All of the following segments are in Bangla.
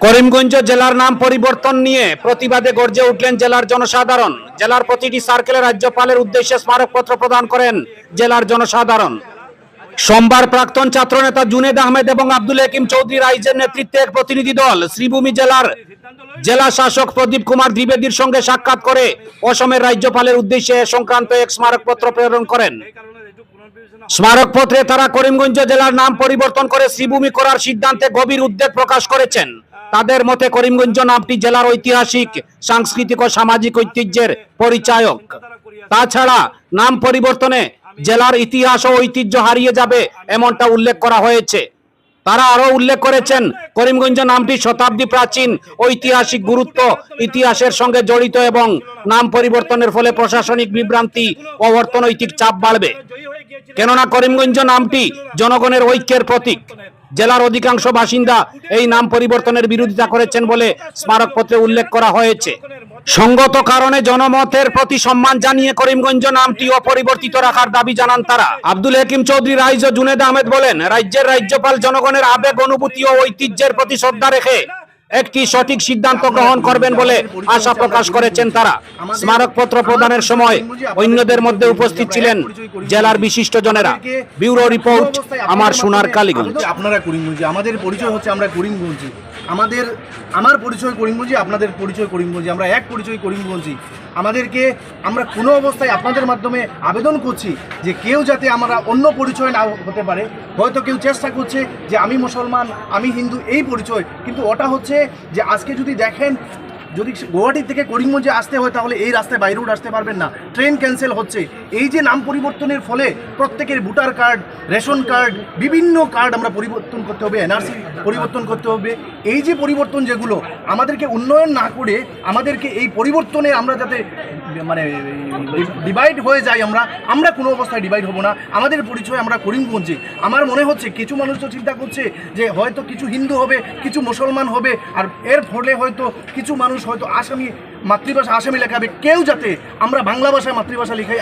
করিমগঞ্জ জেলার নাম পরিবর্তন নিয়ে প্রতিবাদে গর্জে উঠলেন জেলার জনসাধারণ। জেলার প্রতিটি সার্কেলে রাজ্যপালের উদ্দেশ্যে স্মারকপত্র প্রদান করেন জেলার জনসাধারণ। সোমবার প্রাক্তন ছাত্রনেতা জুনেদ আহমেদ এবং আব্দুল হাকিম চৌধুরী রাইজের নেতৃত্বে এক প্রতিনিধি দল শ্রীভূমি জেলার জেলা শাসক প্রদীপ কুমার দ্বিবেদীর সঙ্গে সাক্ষাৎ করে অসমের রাজ্যপালের উদ্দেশ্যে সংক্রান্ত এক স্মারকপত্র প্রেরণ করেন। স্মারকপত্রে তারা করিমগঞ্জ জেলার নাম পরিবর্তন করে শ্রীভূমি করার সিদ্ধান্তে গভীর উদ্বেগ প্রকাশ করেছেন। তাদের মতে করিমগঞ্জ নামটি জেলার ঐতিহাসিক, সাংস্কৃতিক ও সামাজিক ঐতিহ্যের পরিচায়ক। তাছাড়া নাম পরিবর্তনে জেলার ইতিহাস ও ঐতিহ্য হারিয়ে যাবে এমনটা উল্লেখ করা হয়েছে। তারা আরো উল্লেখ করেছেন করিমগঞ্জ নামটি শতাব্দী প্রাচীন, ঐতিহাসিক গুরুত্ব ইতিহাসের সঙ্গে জড়িত এবং নাম পরিবর্তনের ফলে প্রশাসনিক বিভ্রান্তি ও অর্থনৈতিক চাপ বাড়বে। কেননা করিমগঞ্জ নামটি জনগণের ঐক্যের প্রতীক। জেলার অধিকাংশ বাসিন্দা এই নাম পরিবর্তনের বিরোধিতা করেছেন বলে স্মারকপত্রে উল্লেখ করা হয়েছে। সঙ্গত কারণে জনমতের প্রতি সম্মান জানিয়ে করিমগঞ্জ নামটি অপরিবর্তিত রাখার দাবি জানান তারা। আব্দুল হাকিম চৌধুরী রাইজ ও জুনেদ আহমেদ বলেন, রাজ্যের রাজ্যপাল জনগণের আবেগ, অনুভূতি ও ঐতিহ্যের প্রতি শ্রদ্ধা রেখে একটি সঠিক সিদ্ধান্ত গ্রহণ করবেন বলে আশা প্রকাশ করেছেন তারা। স্মারকপত্র প্রদানের সময় অন্যদের মধ্যে উপস্থিত ছিলেন জেলার বিশিষ্টজনেরা। ব্যুরো রিপোর্ট, আমার সোনার কালীগঞ্জ। আপনারা করিমগঞ্জে, আমাদের পরিচয় হচ্ছে আমরা করিমগঞ্জে, আমার পরিচয় করিমগঞ্জে, আপনাদের পরিচয় করিমগঞ্জে, আমরা এক পরিচয় করিমগঞ্জে। আমরা কোনো অবস্থায় আপনাদের মাধ্যমে আবেদন করছি যে কেউ যাতে আমরা অন্য পরিচয় না হতে পারে। হয়তো কেউ চেষ্টা করছে যে আমি মুসলমান, আমি হিন্দু, এই পরিচয়, কিন্তু ওটা হচ্ছে যে আজকে যদি দেখেন, যদি গুয়াহাটি থেকে করিমগঞ্জে আসতে হয় তাহলে এই রাস্তায় বাই রোড আসতে পারবেন না, ট্রেন ক্যান্সেল হচ্ছে। এই যে নাম পরিবর্তনের ফলে প্রত্যেকের ভোটার কার্ড, রেশন কার্ড, বিভিন্ন কার্ড আমরা পরিবর্তন করতে হবে, এনআরসি পরিবর্তন করতে হবে। এই যে পরিবর্তন যেগুলো আমাদেরকে উন্নয়ন না করে আমাদেরকে এই পরিবর্তনে আমরা যাতে মানে ডিভাইড হয়ে যাই, আমরা কোনো অবস্থায় ডিভাইড হব না। আমাদের পরিচয় আমরা করিমগঞ্জে। আমার মনে হচ্ছে কিছু মানুষ তো চিন্তা করছে যে হয়তো কিছু হিন্দু হবে, কিছু মুসলমান হবে, আর এর ফলে হয়তো কিছু মানুষ হয়তো আসামি, মাতৃভাষা আসামি লেখাবে। কেউ যাতে আমরা বাংলা ভাষায় মাতৃভাষা লিখাই,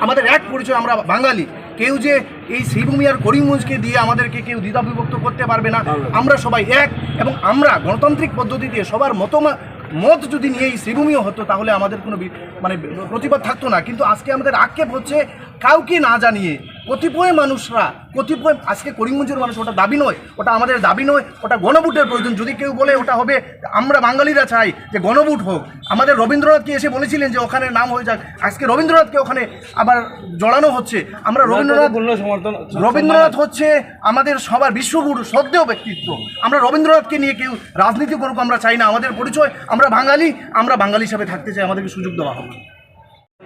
আমাদের এক পরিচয়, আমরা বাঙালি। কেউ যে এই শ্রীভূমি আর করিমগঞ্জকে দিয়ে আমাদেরকে কেউ দ্বিধা বিভক্ত করতে পারবে না। আমরা সবাই এক, এবং আমরা গণতান্ত্রিক পদ্ধতিতে সবার মত যদি নিয়ে এই শ্রীভূমিও হতো তাহলে আমাদের কোনো প্রতিবাদ থাকতো না। কিন্তু আজকে আমাদের আক্ষেপ হচ্ছে কাউকে না জানিয়ে আজকে করিমগঞ্জের মানুষ, ওটা দাবি নয়, ওটা আমাদের দাবি নয়, ওটা গণভোটের প্রয়োজন। যদি কেউ বলে ওটা হবে, আমরা বাঙালিরা চাই যে গণভোট হোক। আমাদের রবীন্দ্রনাথকে এসে বলেছিলেন যে ওখানে নাম হয়ে যাক, আজকে রবীন্দ্রনাথকে ওখানে আবার জড়ানো হচ্ছে। আমরা রবীন্দ্রনাথ হচ্ছে আমাদের সবার বিশ্বগুরু, শ্রদ্ধেয় ব্যক্তিত্ব। আমরা রবীন্দ্রনাথকে নিয়ে কেউ রাজনীতি করুক আমরা চাই না। আমাদের পরিচয় আমরা বাঙালি, আমরা বাঙালি হিসাবে থাকতে চাই, আমাদেরকে সুযোগ দেওয়া হবে।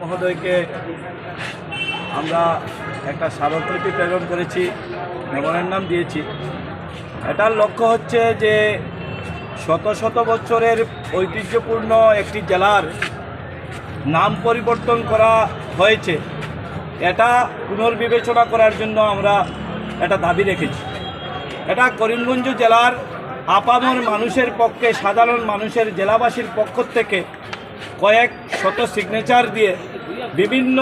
মহোদয়কে আমরা একটা স্মারকলিপি প্রেরণ করেছি, মেমোরেন্ডাম দিয়েছি। এটার লক্ষ্য হচ্ছে যে শত শত বছরের ঐতিহ্যপূর্ণ একটি জেলার নাম পরিবর্তন করা হয়েছে, এটা পুনর্বিবেচনা করার জন্য আমরা এটা দাবি রেখেছি। এটা করিমগঞ্জ জেলার আপামর মানুষের পক্ষে, সাধারণ মানুষের, জেলাবাসীর পক্ষ থেকে কয়েক শত সিগনেচার দিয়ে বিভিন্ন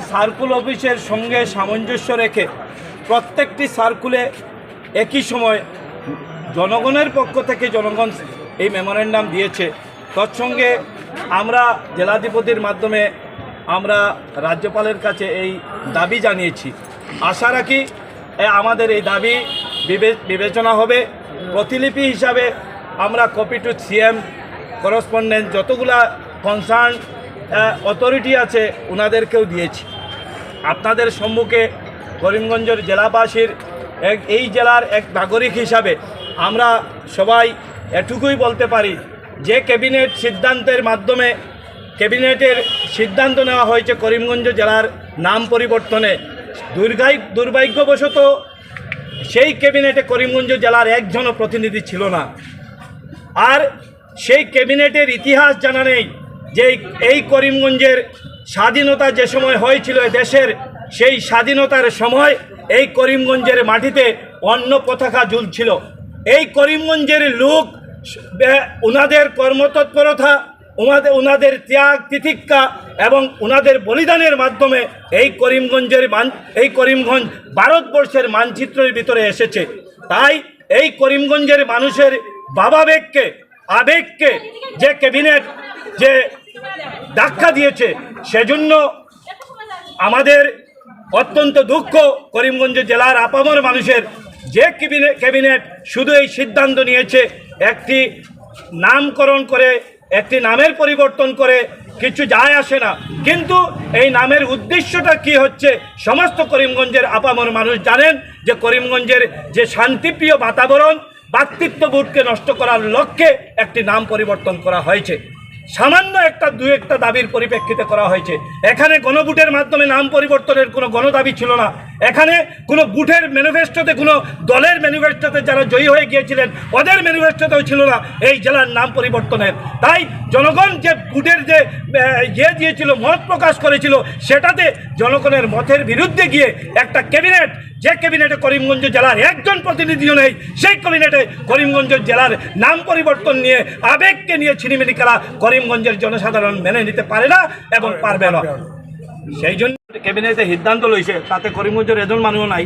সার্কুল অফিসের সঙ্গে সামঞ্জস্য রেখে প্রত্যেকটি সার্কুলে একই সময় জনগণের পক্ষ থেকে জনগণ এই মেমোরেন্ডাম দিয়েছে। তৎসঙ্গে আমরা জেলাধিপতির মাধ্যমে আমরা রাজ্যপালের কাছে এই দাবি জানিয়েছি। আশা রাখি আমাদের এই দাবি বিবেচনা হবে। প্রতিলিপি হিসাবে আমরা কপি টু সিএম, করসপন্ডেন্ট, যতগুলা কনসার্ন অথরিটি আছে ওনাদেরকেও দিয়েছি। আপনাদের সম্মুখে করিমগঞ্জের জেলাবাসীর এই জেলার এক নাগরিক হিসাবে আমরা সবাই এটুকুই বলতে পারি যে ক্যাবিনেট সিদ্ধান্তের মাধ্যমে, ক্যাবিনেটের সিদ্ধান্ত নেওয়া হয়েছে করিমগঞ্জ জেলার নাম পরিবর্তনে। দুর্ভাগ্যবশত সেই ক্যাবিনেটে করিমগঞ্জ জেলার একজনও প্রতিনিধি ছিল না। আর সেই ক্যাবিনেটের ইতিহাস জানা নেই যে এই করিমগঞ্জের স্বাধীনতা যে সময় হয়েছিল দেশের, সেই স্বাধীনতার সময় এই করিমগঞ্জের মাটিতে অন্য পতাকা ঝুলছিল। এই করিমগঞ্জের লোক ওনাদের কর্মতৎপরতা, ওনাদের ত্যাগ তিতিক্ষা এবং ওনাদের বলিদানের মাধ্যমে এই করিমগঞ্জ ভারতবর্ষের মানচিত্রের ভিতরে এসেছে। তাই এই করিমগঞ্জের মানুষের ভাবাবেগকে আবেগকে যে ক্যাবিনেট যে ধাক্কা দিয়েছে সেজন্য আমাদের অত্যন্ত দুঃখ করিমগঞ্জ জেলার আপামর মানুষের যে ক্যাবিনেট শুধু এই সিদ্ধান্ত নিয়েছে একটি নামকরণ করে একটি নামের পরিবর্তন করে কিছু যায় আসে না, কিন্তু এই নামের উদ্দেশ্যটা কি হচ্ছে সমস্ত করিমগঞ্জের আপামর মানুষ জানেন যে করিমগঞ্জের যে শান্তিপ্রিয় বাতাবরণ ভ্রাতৃত্ববোধকে নষ্ট করার লক্ষ্যে একটি নাম পরিবর্তন করা হয়েছে। সামান্য দু একটা দাবির পরিপ্রেক্ষিতে করা হয়েছে। এখানে গণভোটের মাধ্যমে নাম পরিবর্তনের কোনো গণদাবি ছিল না। এখানে কোনো বুথের ম্যানিফেস্টোতে, কোনো দলের ম্যানিফেস্টোতে যারা জয়ী হয়ে গিয়েছিলেন ওদের ম্যানিফেস্টোতেও ছিল না এই জেলার নাম পরিবর্তনের। তাই জনগণ যে বুথের যে দিয়েছিল, মত প্রকাশ করেছিল, সেটাতে জনগণের মতের বিরুদ্ধে গিয়ে একটা ক্যাবিনেট, যে ক্যাবিনেটে করিমগঞ্জ জেলার একজন প্রতিনিধিও নেই, সেই ক্যাবিনেটে করিমগঞ্জ জেলার নাম পরিবর্তন নিয়ে আবেগকে নিয়ে ছিনিমিনি খেলা করিমগঞ্জের জনসাধারণ মেনে নিতে পারে না এবং পারবে না। সেই জন্য ক্যাবিনেটে সিদ্ধান্ত লইছে, তাতে করিমগঞ্জের এজন মানুষ নাই।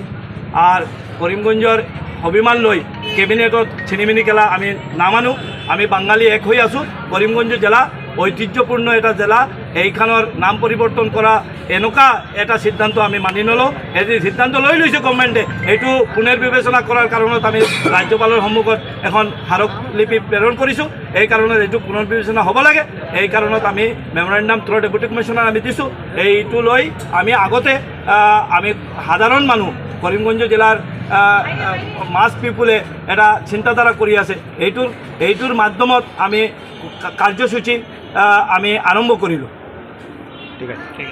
আর করিমগঞ্জের অভিমান লই ক্যাবিনেটত ছিনিমিনি খেলা আমি না মানু। আমি বাঙালি এক হয়ে আছো। করিমগঞ্জ জেলা ঐতিহ্যপূর্ণ এটা জেলা, এইখানের নাম পরিবর্তন করা এনেকা এটা সিদ্ধান্ত আমি মানি নলো। এই সিদ্ধান্ত লৈ লৈছে গভর্নমেন্টে, এইটো পুনর্বিবেচনা করার কারণত আমি রাজ্যপালের সন্মুখত এখন স্মারকলিপি প্রেরণ কৰিছোঁ। এই কারণে এইটো পুনর্বিবেচনা হ'ব লাগে। এই কারণত আমি মেমোরেন্ডাম থ্ৰু ডেপুটি কমিশনার আমি দিছোঁ। এইটো লৈ আমি আগতে আমি সাধারণ মানুষ করিমগঞ্জ জেলার মাস পিপুলে এটা চিন্তাধারা কৰি আছে। এইটোৰ মাধ্যমত আমি কাৰ্যসূচী আমি আৰম্ভ কৰিলোঁ। ঠিক আছে।